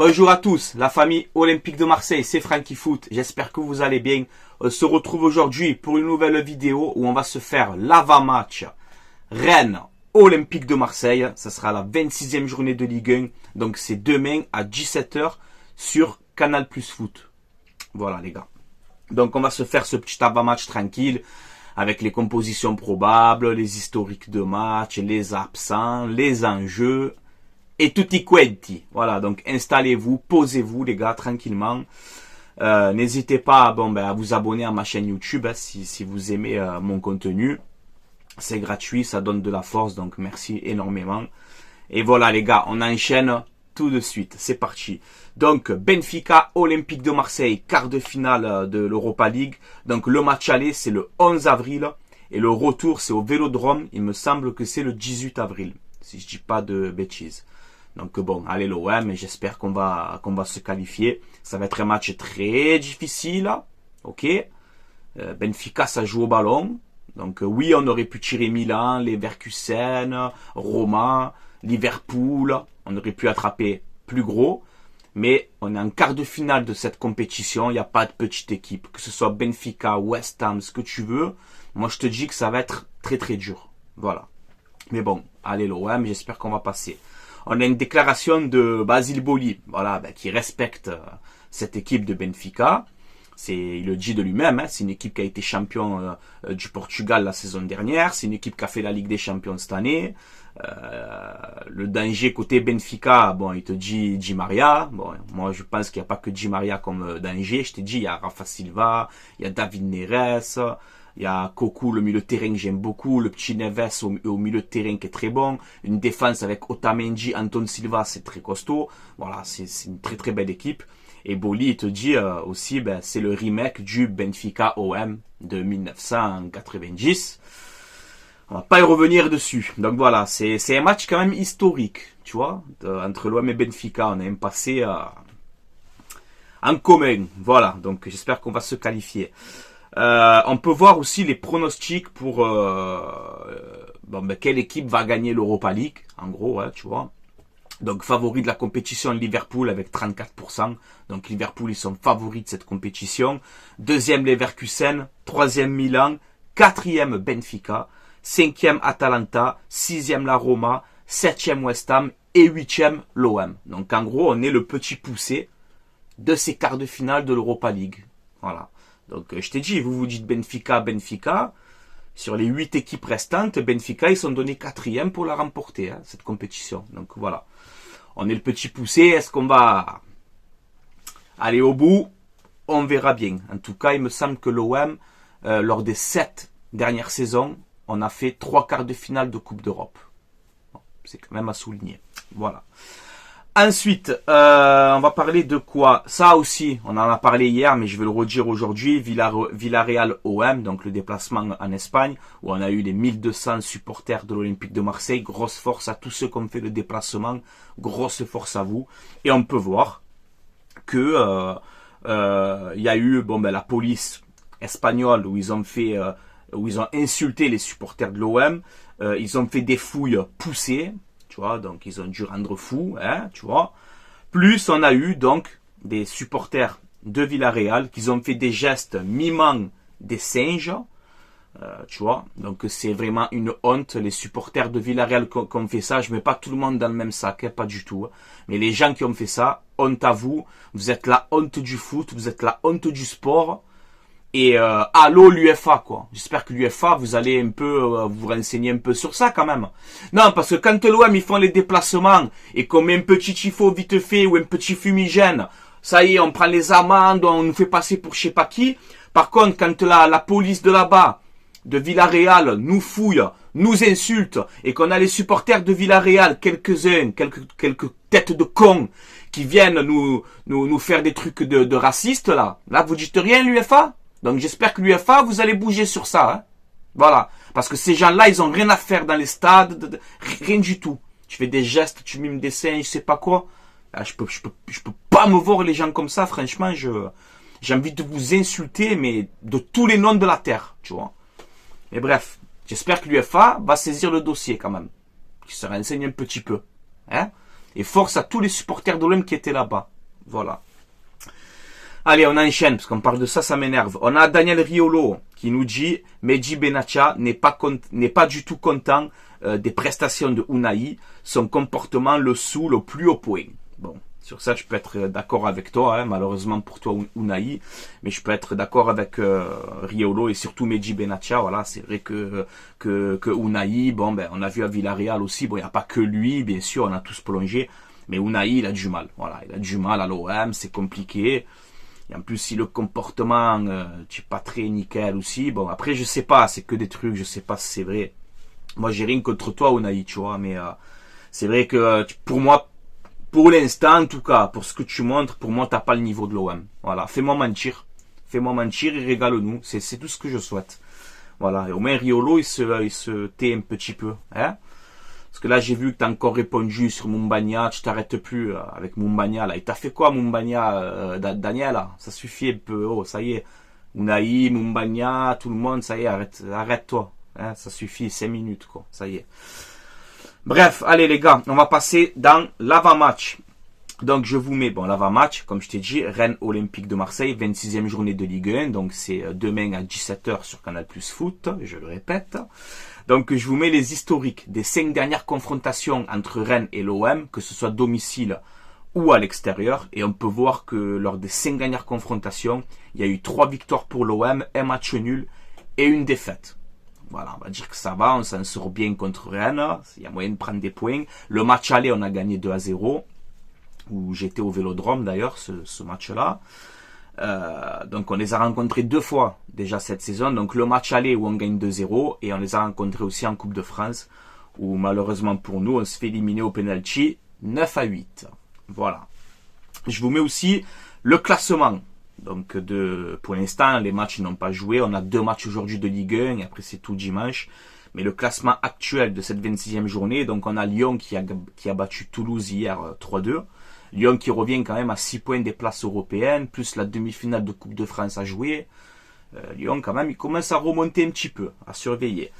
Bonjour à tous, la famille Olympique de Marseille, c'est Francky Foot, j'espère que vous allez bien. On se retrouve aujourd'hui pour une nouvelle vidéo où on va se faire l'avant-match Rennes Olympique de Marseille. Ça sera la 26e journée de Ligue 1, donc c'est demain à 17h sur Canal Plus Foot. Voilà les gars. Donc on va se faire ce petit avant-match tranquille avec les compositions probables, les historiques de match, les absents, les enjeux et tutti quanti. Voilà, donc installez-vous, posez-vous les gars tranquillement. N'hésitez pas à vous abonner à ma chaîne YouTube si vous aimez mon contenu. C'est gratuit, ça donne de la force, donc merci énormément. Et voilà les gars, on enchaîne tout de suite, c'est parti. Donc Benfica Olympique de Marseille, quart de finale de l'Europa League. Donc le match aller c'est le 11 avril et le retour c'est au Vélodrome, il me semble que c'est le 18 avril, si je dis pas de bêtises. Donc bon, allez l'OM, et j'espère qu'on va se qualifier. Ça va être un match très difficile, ok. Benfica ça joue au ballon. Donc oui, on aurait pu tirer Milan, Leverkusen, Roma, Liverpool. On aurait pu attraper plus gros. Mais on est en quart de finale de cette compétition. Il n'y a pas de petite équipe. Que ce soit Benfica, West Ham, ce que tu veux. Moi, je te dis que ça va être très très dur. Voilà. Mais bon, allez l'OM, j'espère qu'on va passer. On a une déclaration de Basile Boli, voilà, qui respecte cette équipe de Benfica. Il le dit de lui-même, c'est une équipe qui a été champion du Portugal la saison dernière, c'est une équipe qui a fait la Ligue des Champions cette année. Le danger côté Benfica, bon, il te dit Di Maria. Bon, moi je pense qu'il n'y a pas que Di Maria comme danger. Je t'ai dit, il y a Rafa Silva, il y a David Neres, il y a Cocu, le milieu de terrain que j'aime beaucoup, le petit Neves au milieu de terrain qui est très bon, une défense avec Otamendi, Anton Silva, c'est très costaud. Voilà, c'est une très très belle équipe. Et Boli, il te dit aussi, c'est le remake du Benfica OM de 1990. On va pas y revenir dessus. Donc voilà, c'est un match quand même historique, tu vois, entre l'OM et Benfica. On a un passé en commun. Voilà, donc j'espère qu'on va se qualifier. On peut voir aussi les pronostics pour quelle équipe va gagner l'Europa League, en gros, tu vois. Donc favori de la compétition Liverpool avec 34%. Donc Liverpool ils sont favoris de cette compétition. Deuxième Leverkusen, troisième Milan, quatrième Benfica, cinquième Atalanta, sixième la Roma, septième West Ham et huitième l'OM. Donc en gros on est le petit poussé de ces quarts de finale de l'Europa League. Voilà. Donc je t'ai dit, vous dites Benfica. Sur les 8 équipes restantes, Benfica, ils sont donnés quatrième pour la remporter, cette compétition. Donc voilà. On est le petit poussé. Est-ce qu'on va aller au bout? On verra bien. En tout cas, il me semble que l'OM, lors des 7 dernières saisons, on a fait 3 quarts de finale de Coupe d'Europe. Bon, c'est quand même à souligner. Voilà. Ensuite, on va parler de quoi? Ça aussi, on en a parlé hier, mais je vais le redire aujourd'hui. Villarreal OM, donc le déplacement en Espagne, où on a eu les 1200 supporters de l'Olympique de Marseille. Grosse force à tous ceux qui ont fait le déplacement. Grosse force à vous. Et on peut voir que il y a eu la police espagnole où ils ont insulté les supporters de l'OM. Ils ont fait des fouilles poussées. Tu vois, donc ils ont dû rendre fou, tu vois. Plus on a eu donc des supporters de Villarreal qui ont fait des gestes mimant des singes, tu vois. Donc c'est vraiment une honte. Les supporters de Villarreal qui ont fait ça, je mets pas tout le monde dans le même sac, pas du tout. Mais les gens qui ont fait ça, honte à vous. Vous êtes la honte du foot, vous êtes la honte du sport. Et allô l'UEFA quoi. J'espère que l'UEFA vous allez un peu vous renseigner un peu sur ça quand même. Non parce que quand l'OM ils font les déplacements et qu'on met un petit tifo vite fait ou un petit fumigène, ça y est on prend les amendes, on nous fait passer pour je sais pas qui. Par contre quand la police de là-bas de Villarreal nous fouille, nous insulte et qu'on a les supporters de Villarreal quelques-uns, quelques têtes de cons qui viennent nous faire des trucs de racistes là vous dites rien l'UEFA. Donc j'espère que l'UEFA, vous allez bouger sur ça. Voilà. Parce que ces gens-là, ils ont rien à faire dans les stades. Rien du tout. Tu fais des gestes, tu mimes des seins, je sais pas quoi. Là, je peux pas me voir les gens comme ça. Franchement, j'ai envie de vous insulter, mais de tous les noms de la terre. Tu vois. Mais bref. J'espère que l'UEFA va saisir le dossier quand même. Qu'il se renseigne un petit peu. Et force à tous les supporters de l'OM qui étaient là-bas. Voilà. Allez, on enchaîne, parce qu'on parle de ça, ça m'énerve. On a Daniel Riolo qui nous dit Mehdi Benatia n'est pas du tout content des prestations de Unai. Son comportement le saoule au plus haut point. Bon, sur ça, je peux être d'accord avec toi, hein, malheureusement pour toi, Unai. Mais je peux être d'accord avec Riolo et surtout Mehdi Benatia. Voilà, c'est vrai que Unai, bon, ben, on a vu à Villarreal aussi. Bon, il n'y a pas que lui, bien sûr, on a tous plongé. Mais Unai, il a du mal. Voilà, il a du mal à l'OM, c'est compliqué. Et en plus, si le comportement tu pas très nickel aussi, bon après je sais pas, c'est que des trucs, je sais pas si c'est vrai. Moi j'ai rien contre toi Unai, tu vois, mais c'est vrai que pour moi, pour l'instant en tout cas, pour ce que tu montres, pour moi t'as pas le niveau de l'OM. Voilà, fais-moi mentir et régale-nous, c'est tout ce que je souhaite. Voilà, et au moins Riolo il se tait un petit peu, hein. Parce que là, j'ai vu que t'as encore répondu sur Mumbagna, tu t'arrêtes plus avec Mumbagna, là. Et t'as fait quoi, Mumbagna, Daniel, là? Ça suffit un peu, oh, ça y est. Unai, Mumbagna, tout le monde, ça y est, arrête-toi. Hein, ça suffit, 5 minutes, quoi. Ça y est. Bref, allez, les gars, on va passer dans l'avant-match. Donc, je vous mets, bon, l'avant-match, comme je t'ai dit, Rennes Olympique de Marseille, 26e journée de Ligue 1. Donc, c'est demain à 17h sur Canal Plus Foot, je le répète. Donc, je vous mets les historiques des 5 dernières confrontations entre Rennes et l'OM, que ce soit domicile ou à l'extérieur. Et on peut voir que lors des 5 dernières confrontations, il y a eu 3 victoires pour l'OM, un match nul et une défaite. Voilà, on va dire que ça va, on s'en sort bien contre Rennes. Il y a moyen de prendre des points. Le match aller, on a gagné 2-0. Où j'étais au Vélodrome d'ailleurs, ce match-là. Donc on les a rencontrés 2 fois déjà cette saison. Donc le match aller où on gagne 2-0 et on les a rencontrés aussi en Coupe de France où malheureusement pour nous on se fait éliminer au penalty 9-8. Voilà. Je vous mets aussi le classement. Donc pour l'instant les matchs n'ont pas joué. On a 2 matchs aujourd'hui de Ligue 1 et après c'est tout dimanche. Mais le classement actuel de cette 26e journée, donc on a Lyon qui a battu Toulouse hier 3-2. Lyon qui revient quand même à 6 points des places européennes, plus la demi-finale de Coupe de France à jouer. Lyon quand même, il commence à remonter un petit peu, à surveiller.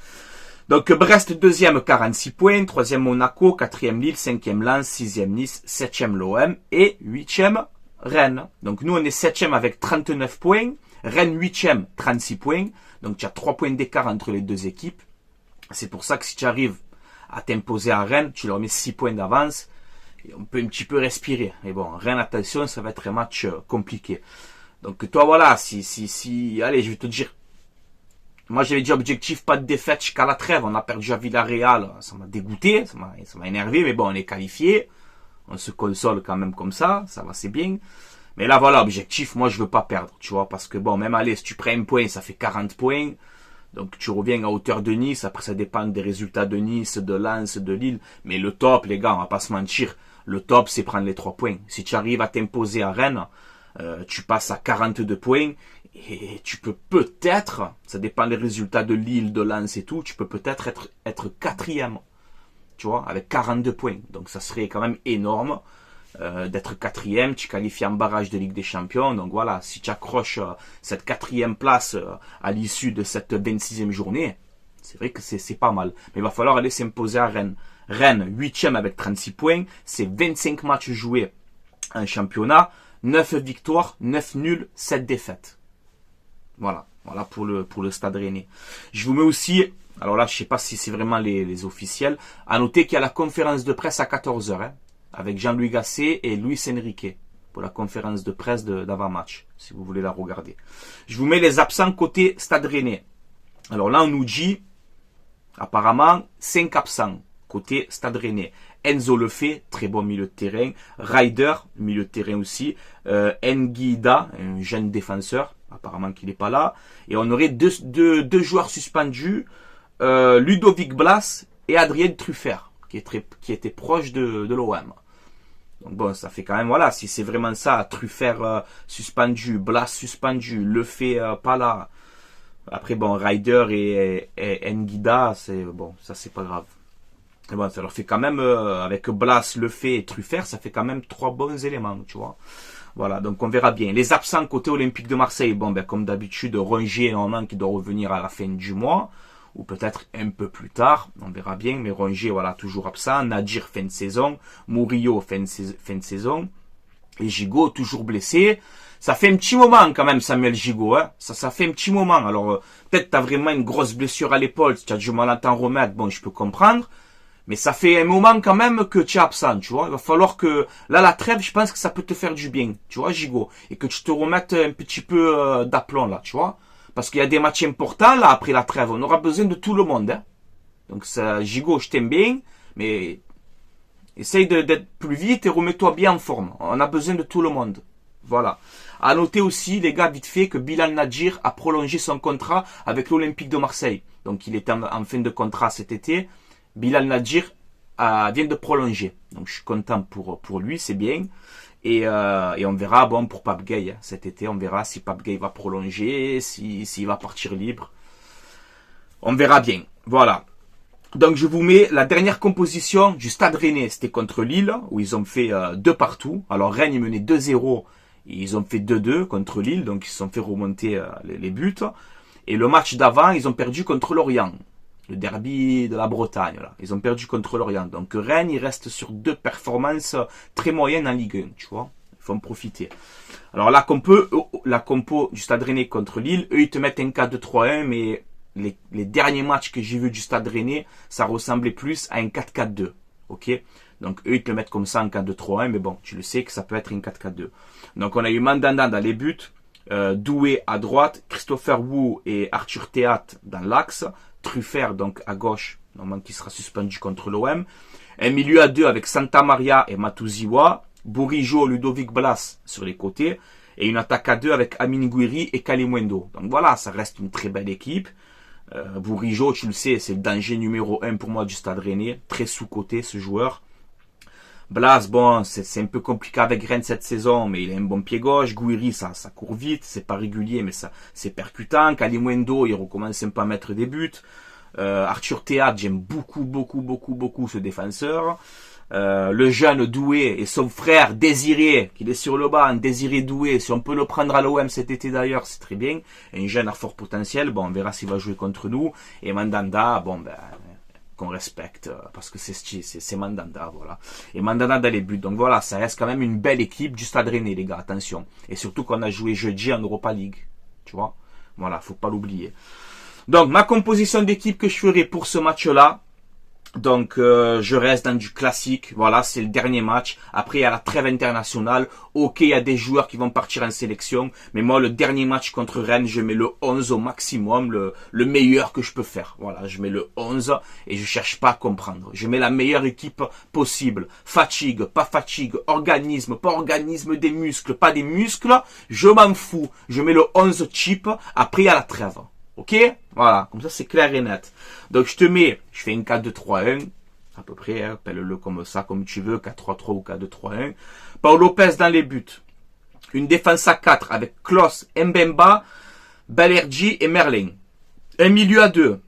Donc Brest deuxième, 46 points, troisième Monaco, quatrième Lille, cinquième Lens, sixième Nice, septième l'OM et huitième Rennes. Donc nous on est septième avec 39 points, Rennes huitième, 36 points. Donc tu as 3 points d'écart entre les deux équipes. C'est pour ça que si tu arrives à t'imposer à Rennes, tu leur mets 6 points d'avance. Et on peut un petit peu respirer. Mais bon, Rennes, attention, ça va être un match compliqué. Donc toi, voilà, allez, je vais te dire. Moi, j'avais dit objectif, pas de défaite jusqu'à la trêve. On a perdu à Villarreal. Ça m'a dégoûté, ça m'a énervé. Mais bon, on est qualifié. On se console quand même comme ça. Ça va, c'est bien. Mais là, voilà, objectif, moi, je veux pas perdre. Tu vois, parce que bon, même allez, si tu prends un point, ça fait 40 points. Donc tu reviens à hauteur de Nice, après ça dépend des résultats de Nice, de Lens, de Lille. Mais le top, les gars, on va pas se mentir, le top c'est prendre les 3 points. Si tu arrives à t'imposer à Rennes, tu passes à 42 points et tu peux peut-être, ça dépend des résultats de Lille, de Lens et tout, tu peux peut-être être quatrième, tu vois, avec 42 points. Donc ça serait quand même énorme. D'être quatrième, tu qualifies en barrage de Ligue des Champions. Donc voilà, si tu accroches cette quatrième place à l'issue de cette 26e journée, c'est vrai que c'est pas mal. Mais il va falloir aller s'imposer à Rennes. Rennes, 8e avec 36 points. C'est 25 matchs joués en championnat. 9 victoires, 9 nuls, 7 défaites. Voilà pour le Stade Rennais. Je vous mets aussi, alors là je sais pas si c'est vraiment les officiels, à noter qu'il y a la conférence de presse à 14h. Hein, avec Jean-Louis Gasset et Luis Enrique pour la conférence de presse d'avant-match, si vous voulez la regarder. Je vous mets les absents côté Stade Rennais. Alors là, on nous dit, apparemment, 5 absents côté Stade Rennais. Enzo Lefebvre, très bon milieu de terrain. Ryder, milieu de terrain aussi. Nguida, un jeune défenseur, apparemment qu'il n'est pas là. Et on aurait deux joueurs suspendus, Ludovic Blas et Adrien Truffert, qui était proche de l'OM. Donc bon, ça fait quand même, voilà, si c'est vraiment ça, Truffert suspendu, Blas suspendu, Lefebvre pas là. Après bon, Ryder et Nguida, c'est bon, ça c'est pas grave. Et bon, ça leur fait quand même, avec Blas, Lefebvre et Truffert, ça fait quand même 3 bons éléments, tu vois. Voilà, donc on verra bien. Les absents côté Olympique de Marseille, bon ben comme d'habitude, Rongier normalement qui doit revenir à la fin du mois, ou peut-être un peu plus tard, on verra bien, mais Rongier, voilà, toujours absent. Nadir, fin de saison. Murillo, fin de saison. Et Gigot, toujours blessé. Ça fait un petit moment quand même, Samuel Gigot. Hein. Ça fait un petit moment. Alors, peut-être tu as vraiment une grosse blessure à l'épaule. Si tu as du mal à t'en remettre, bon, je peux comprendre. Mais ça fait un moment quand même que tu es absent, tu vois. Il va falloir que, là, la trêve, je pense que ça peut te faire du bien, tu vois, Gigot. Et que tu te remettes un petit peu d'aplomb, là, tu vois. Parce qu'il y a des matchs importants, là, après la trêve. On aura besoin de tout le monde, hein. Donc, ça, Gigot, je t'aime bien, mais essaye d'être plus vite et remets-toi bien en forme. On a besoin de tout le monde. Voilà. À noter aussi, les gars, vite fait, que Bilal Nadjir a prolongé son contrat avec l'Olympique de Marseille. Donc, il était en fin de contrat cet été. Bilal Nadjir vient de prolonger. Donc, je suis content pour lui, c'est bien. Et on verra, bon, pour Pape Gueye, hein, cet été, on verra si Pape Gueye va prolonger, s'il va partir libre. On verra bien. Voilà. Donc, je vous mets la dernière composition du Stade Rennais. C'était contre Lille, où ils ont fait 2 partout. Alors, Rennes, ils menaient 2-0. Ils ont fait 2-2 contre Lille. Donc, ils se sont fait remonter les buts. Et le match d'avant, ils ont perdu contre Lorient. Le derby de la Bretagne, là. Ils ont perdu contre Lorient. Donc, Rennes, ils restent sur 2 performances très moyennes en Ligue 1, tu vois. Il faut en profiter. Alors, la compo du Stade Rennais contre Lille, eux, ils te mettent un 4-2-3-1, mais les derniers matchs que j'ai vus du Stade Rennais, ça ressemblait plus à un 4-4-2. Ok? Donc, eux, ils te le mettent comme ça en 4-2-3-1, mais bon, tu le sais que ça peut être un 4-4-2. Donc, on a eu Mandanda dans les buts, Doué à droite, Christopher Wu et Arthur Théat dans l'axe, Truffert donc à gauche, normalement qui sera suspendu contre l'OM. Un milieu à 2 avec Santa Maria et Matuziwa, Bourigeaud, Ludovic Blas sur les côtés, et une attaque à 2 avec Amin Gouiri et Kalimundo. Donc voilà, ça reste une très belle équipe. Bourigeaud, tu le sais, c'est le danger numéro 1 pour moi du Stade Rennais, très sous-coté ce joueur. Blas, bon, c'est un peu compliqué avec Rennes cette saison, mais il a un bon pied gauche. Gouiri, ça court vite, c'est pas régulier, mais ça c'est percutant. Kalimundo, il recommence un peu à mettre des buts. Arthur Théat, j'aime beaucoup ce défenseur. Le jeune Doué et son frère Désiré, qui est sur le banc, Désiré Doué, si on peut le prendre à l'OM cet été d'ailleurs, c'est très bien. Un jeune à fort potentiel, bon, on verra s'il va jouer contre nous. Et Mandanda, bon, ben, qu'on respecte, parce que c'est Mandanda, voilà. Et Mandanda dans les buts. Donc voilà, ça reste quand même une belle équipe du Stade Rennais, les gars, attention. Et surtout qu'on a joué jeudi en Europa League, tu vois. Voilà, faut pas l'oublier. Donc, ma composition d'équipe que je ferai pour ce match-là, donc je reste dans du classique, voilà, c'est le dernier match. Après il y a la trêve internationale. Ok, il y a des joueurs qui vont partir en sélection, mais moi le dernier match contre Rennes, je mets le 11 au maximum, le meilleur que je peux faire. Voilà, je mets le 11 et je cherche pas à comprendre. Je mets la meilleure équipe possible. Fatigue, pas fatigue, organisme, pas organisme, des muscles, pas des muscles, je m'en fous. Je mets le 11 cheap, après il y a la trêve. Ok? Voilà, comme ça c'est clair et net. Donc je fais une 4-2-3-1, à peu près, hein, appelle-le comme ça, comme tu veux, 4-3-3 ou 4-2-3-1. Paul Lopez dans les buts. Une défense à 4 avec Klos, Mbemba, Balerji et Merlin. Un milieu à 2,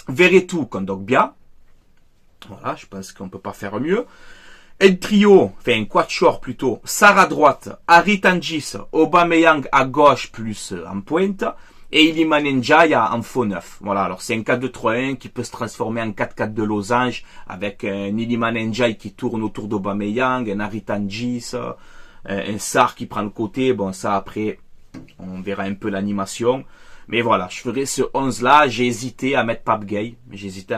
Verretou, Kondogbia. Voilà, je pense qu'on peut pas faire mieux. Un trio, un quatuor plutôt, Sarr à droite, Harit Tangis, Aubameyang à gauche plus en pointe. Et Iliman Ndiaye en faux neuf. Voilà, alors c'est un 4-2-3-1 qui peut se transformer en 4-4 de losange avec un Iliman Ndiaye qui tourne autour d'Aubameyang, un Harit Tangis, un Sarr qui prend le côté. Bon, ça après, on verra un peu l'animation. Mais voilà, je ferai ce 11-là. J'ai hésité à mettre Pape Gueye. J'ai hésité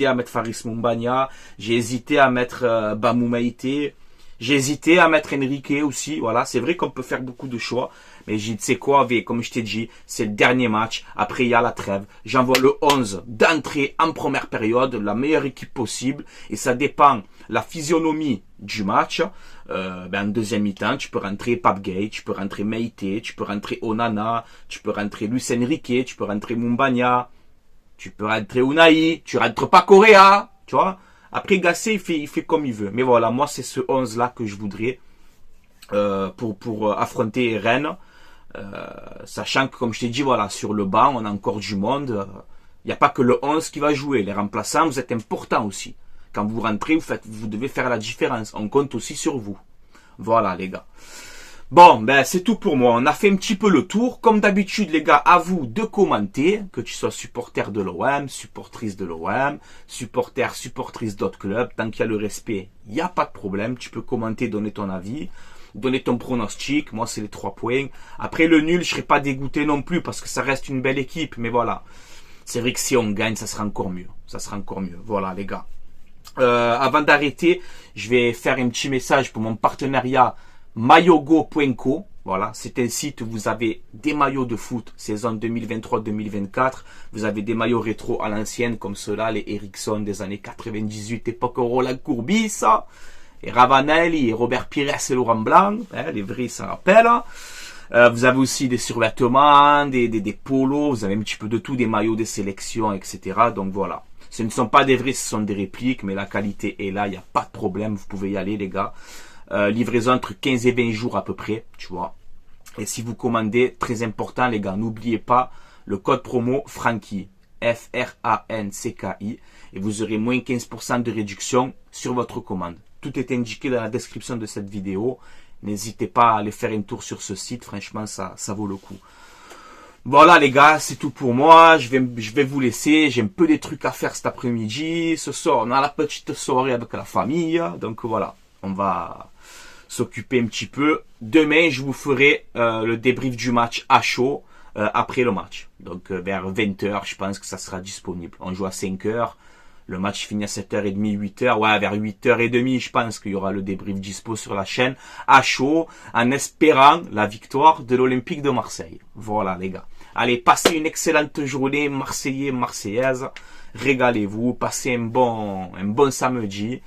à mettre Faris Moumbagna. J'ai hésité à mettre Bamou Maïté. J'ai hésité à mettre Enrique aussi. Voilà, c'est vrai qu'on peut faire beaucoup de choix. Mais j'ai dit, c'est quoi, comme je t'ai dit, c'est le dernier match. Après, il y a la trêve. J'envoie le 11 d'entrée en première période, la meilleure équipe possible. Et ça dépend la physionomie du match. En deuxième mi-temps, tu peux rentrer Pape Gueye, tu peux rentrer Meïté, tu peux rentrer Onana, tu peux rentrer Luis Enrique, tu peux rentrer Moumbagna, tu peux rentrer Unai, tu rentres pas Correa, tu vois. Après, Gassé, il fait comme il veut. Mais voilà, moi, c'est ce 11-là que je voudrais pour affronter Rennes. Sachant que, comme je t'ai dit, voilà, sur le banc, on a encore du monde. Il n'y a pas que le 11 qui va jouer. Les remplaçants, vous êtes importants aussi. Quand vous rentrez, vous devez faire la différence. On compte aussi sur vous. Voilà, les gars. Bon, ben c'est tout pour moi. On a fait un petit peu le tour. Comme d'habitude, les gars, à vous de commenter, que tu sois supporter de l'OM, supportrice de l'OM, supportrice d'autres clubs. Tant qu'il y a le respect, il n'y a pas de problème. Tu peux commenter, donner ton avis, donner ton pronostic. Moi, c'est les 3 points. Après, le nul, je serais pas dégoûté non plus parce que ça reste une belle équipe. Mais voilà, c'est vrai que si on gagne, ça sera encore mieux. Ça sera encore mieux. Voilà, les gars. Avant d'arrêter, je vais faire un petit message pour mon partenariat maillogo.co. Voilà, c'est un site où vous avez des maillots de foot saison 2023-2024. Vous avez des maillots rétro à l'ancienne comme ceux-là, les Ericsson des années 98, époque Roland Courbis, et Ravanelli, et Robert Pires et Laurent Blanc. Les vrais, ça rappelle. Vous avez aussi des survêtements, des polos, vous avez un petit peu de tout, des maillots, des sélections, etc. Donc voilà. Ce ne sont pas des vrais, ce sont des répliques, mais la qualité est là, il n'y a pas de problème, vous pouvez y aller les gars. Livraison entre 15 et 20 jours à peu près, tu vois. Et si vous commandez, très important les gars, n'oubliez pas le code promo Francky, F-R-A-N-C-K-I, et vous aurez moins 15% de réduction sur votre commande. Tout est indiqué dans la description de cette vidéo. N'hésitez pas à aller faire un tour sur ce site, franchement ça vaut le coup. Voilà les gars, c'est tout pour moi, je vais vous laisser, j'ai un peu des trucs à faire cet après-midi. Ce soir on a la petite soirée avec la famille, donc voilà, on va s'occuper un petit peu. Demain, je vous ferai le débrief du match à chaud après le match. Donc vers 20h, je pense que ça sera disponible. On joue à 5h, le match finit à 7h30, 8h. Ouais, vers 8h30, je pense qu'il y aura le débrief dispo sur la chaîne à chaud, en espérant la victoire de l'Olympique de Marseille. Voilà les gars. Allez, passez une excellente journée, Marseillais, Marseillaise. Régalez-vous, passez un bon samedi.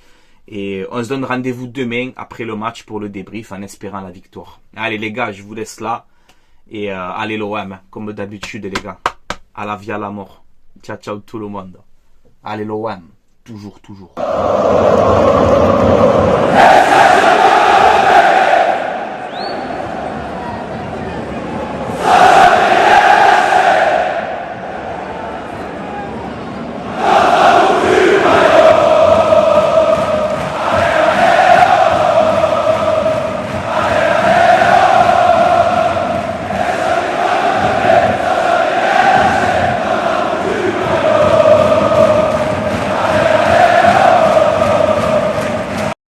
Et on se donne rendez-vous demain après le match pour le débrief en espérant la victoire. Allez les gars, je vous laisse là. Et allez l'OM, comme d'habitude les gars. À la vie, à la mort. Ciao, ciao tout le monde. Allez l'OM, toujours, toujours.